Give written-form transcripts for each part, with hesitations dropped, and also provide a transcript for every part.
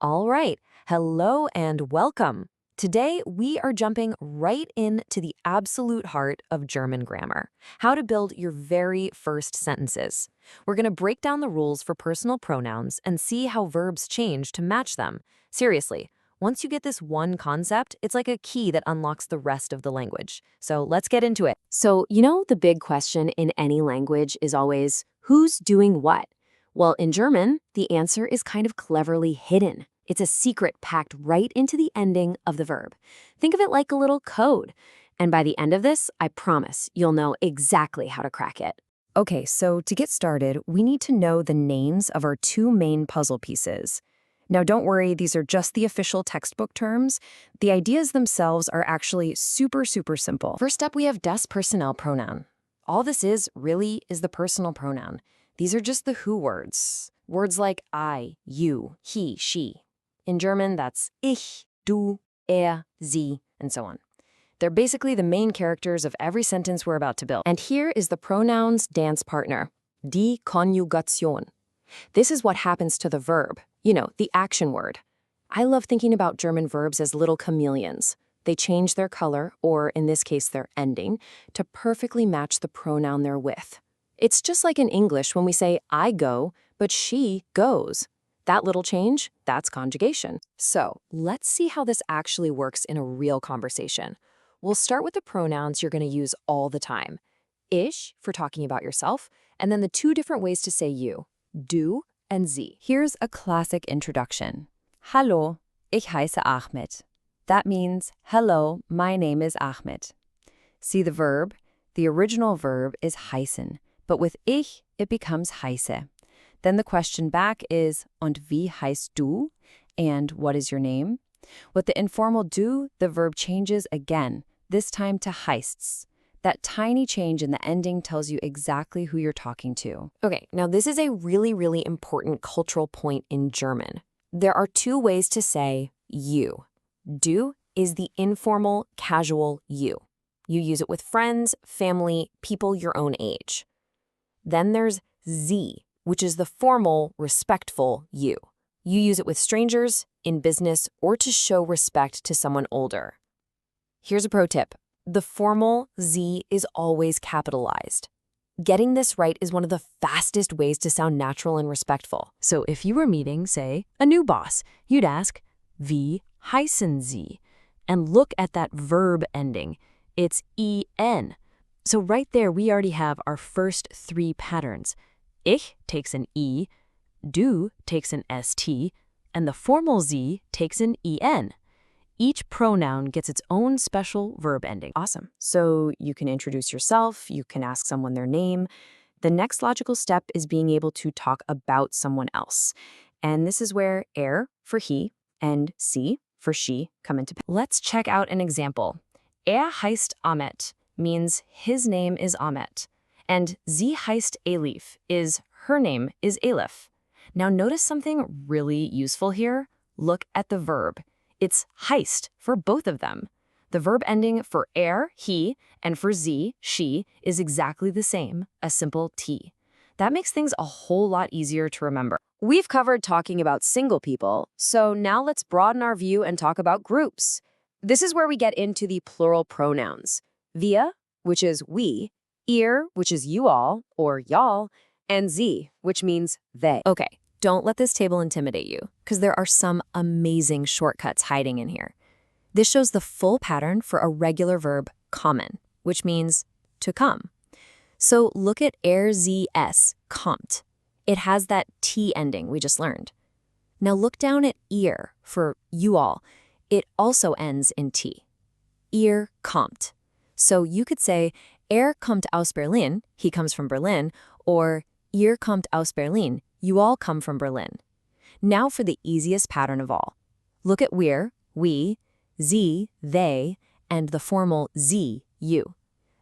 All right. Hello and welcome. Today, we are jumping right into the absolute heart of German grammar, how to build your very first sentences. We're going to break down the rules for personal pronouns and see how verbs change to match them. Seriously, once you get this one concept, it's like a key that unlocks the rest of the language. So let's get into it. So, the big question in any language is always, who's doing what? Well, in German, the answer is kind of cleverly hidden. It's a secret packed right into the ending of the verb. Think of it like a little code. And by the end of this, I promise you'll know exactly how to crack it. Okay, so to get started, we need to know the names of our two main puzzle pieces. Now, don't worry, these are just the official textbook terms. The ideas themselves are actually super simple. First up, we have das Personalpronoun. All this really is the personal pronoun. These are just the who words. Words like I, you, he, she. In German, that's ich, du, sie, and so on. They're basically the main characters of every sentence we're about to build. And here is the pronoun's dance partner, die Konjugation. This is what happens to the verb, the action word. I love thinking about German verbs as little chameleons. They change their color, or in this case, their ending, to perfectly match the pronoun they're with. It's just like in English when we say I go, but she goes. That little change, that's conjugation. So let's see how this actually works in a real conversation. We'll start with the pronouns you're going to use all the time. Ich for talking about yourself, and then the two different ways to say you, du and sie. Here's a classic introduction. Hallo, ich heiße Ahmed. That means, hello, my name is Ahmed. See the verb? The original verb is heißen, but with ich, it becomes heiße. Then the question back is, und wie heißt du? And what is your name? With the informal du, the verb changes again, this time to heißt's. That tiny change in the ending tells you exactly who you're talking to. Okay, now this is a really important cultural point in German. There are two ways to say you. Du is the informal, casual you. You use it with friends, family, people your own age. Then there's sie, which is the formal, respectful you. You use it with strangers, in business, or to show respect to someone older. Here's a pro tip. The formal sie is always capitalized. Getting this right is one of the fastest ways to sound natural and respectful. So if you were meeting, say, a new boss, you'd ask, wie heißen Sie? And look at that verb ending. It's en. So right there, we already have our first three patterns. Ich takes an E, du takes an ST, and the formal Sie takes an EN. Each pronoun gets its own special verb ending. Awesome. So you can introduce yourself, you can ask someone their name. The next logical step is being able to talk about someone else. And this is where er for he and sie for she come into play. Let's check out an example. Heißt Ahmet means his name is Ahmet. And sie heißt Elif is her name is Elif. Now notice something really useful here. Look at the verb. It's heißt for both of them. The verb ending for he, and for sie, she, is exactly the same, a simple t. That makes things a whole lot easier to remember. We've covered talking about single people, so now let's broaden our view and talk about groups. This is where we get into the plural pronouns. Wir, which is we, ihr, which is you all, or y'all, and sie, which means they. Okay, don't let this table intimidate you, because there are some amazing shortcuts hiding in here. This shows the full pattern for a regular verb, kommen, which means to come. So look at sie es, kommt. It has that T ending we just learned. Now look down at ihr for you all. It also ends in T. Ihr kommt. So you could say, kommt aus Berlin, he comes from Berlin, or ihr kommt aus Berlin, you all come from Berlin. Now for the easiest pattern of all. Look at wir, we, sie, they, and the formal sie, you.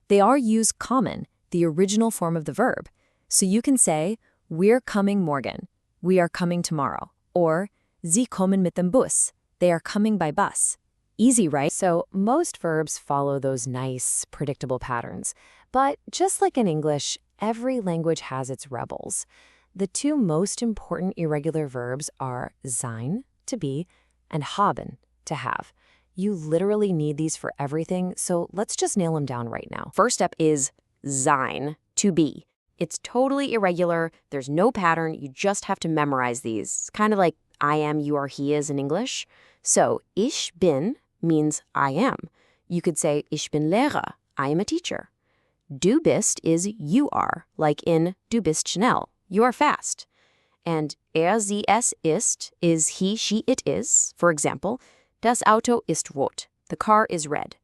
They all use kommen, the original form of the verb. So you can say, we're coming morgen, we are coming tomorrow, or sie kommen mit dem Bus, they are coming by bus. Easy, right? So most verbs follow those nice, predictable patterns. But just like in English, every language has its rebels. The two most important irregular verbs are sein, to be, and haben, to have. You literally need these for everything, so let's just nail them down right now. First step is sein, to be. It's totally irregular, there's no pattern, you just have to memorize these. Kind of like I am, you are, he is in English. So, ich bin means I am. You could say, ich bin Lehrer, I am a teacher. Du bist is you are, like in du bist schnell, you are fast. And sie, es ist is he, she, it is. For example, das Auto ist rot, the car is red.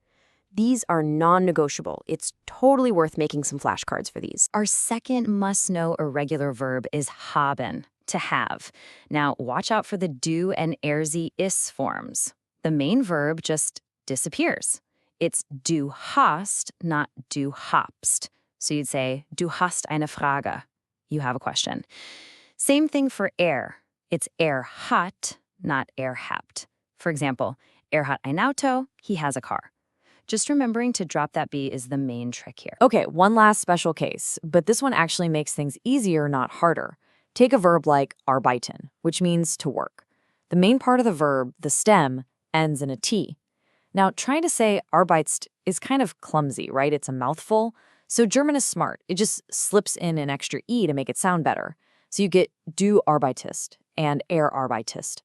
These are non-negotiable. It's totally worth making some flashcards for these. Our second must-know irregular verb is haben, to have. Now, watch out for the do and sie, is forms. The main verb just disappears. It's du hast, not du habst. So you'd say, du hast eine Frage. You have a question. Same thing for It's hat, not habt. For example, hat ein Auto, he has a car. Just remembering to drop that B is the main trick here. Okay, one last special case, but this one actually makes things easier, not harder. Take a verb like arbeiten, which means to work. The main part of the verb, the stem, ends in a T. Now, trying to say arbeitst is kind of clumsy, right? It's a mouthful. So German is smart. It just slips in an extra E to make it sound better. So you get du arbeitest and arbeitest.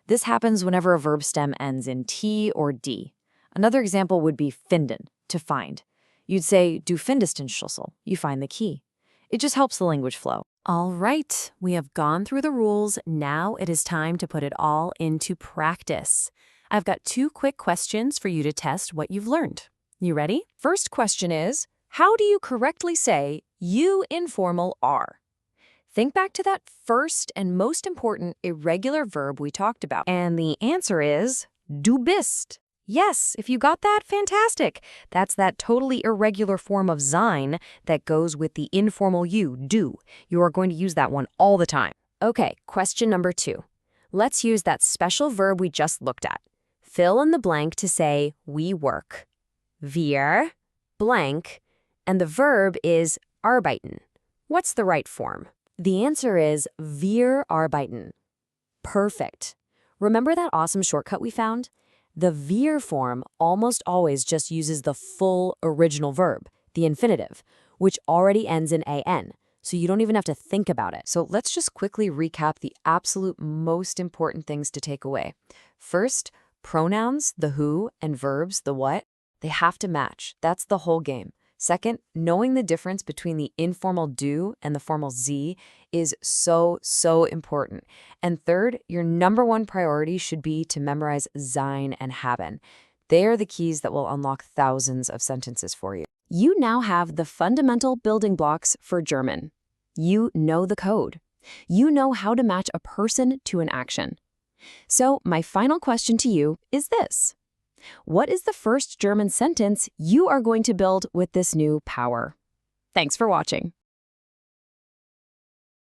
This happens whenever a verb stem ends in T or D. Another example would be finden, to find. You'd say, du findest den Schlüssel, you find the key. It just helps the language flow. All right, we have gone through the rules. Now it is time to put it all into practice. I've got 2 quick questions for you to test what you've learned. You ready? First question is, how do you correctly say you informal are? Think back to that first and most important irregular verb we talked about. And the answer is du bist. Yes, if you got that, fantastic. That's that totally irregular form of sein that goes with the informal you, du. You are going to use that one all the time. Okay, question number 2. Let's use that special verb we just looked at. Fill in the blank to say we work. Wir, blank, and the verb is arbeiten. What's the right form? The answer is wir arbeiten. Perfect. Remember that awesome shortcut we found? The wir form almost always just uses the full original verb, the infinitive, which already ends in an, so you don't even have to think about it. So let's just quickly recap the absolute most important things to take away. First, pronouns, the who, and verbs, the what, they have to match. That's the whole game. Second, knowing the difference between the informal du and the formal sie is so important. And third, your number 1 priority should be to memorize sein and haben. They are the keys that will unlock thousands of sentences for you. You now have the fundamental building blocks for German. You know the code. You know how to match a person to an action. So my final question to you is this. What is the first German sentence you are going to build with this new power? Thanks for watching.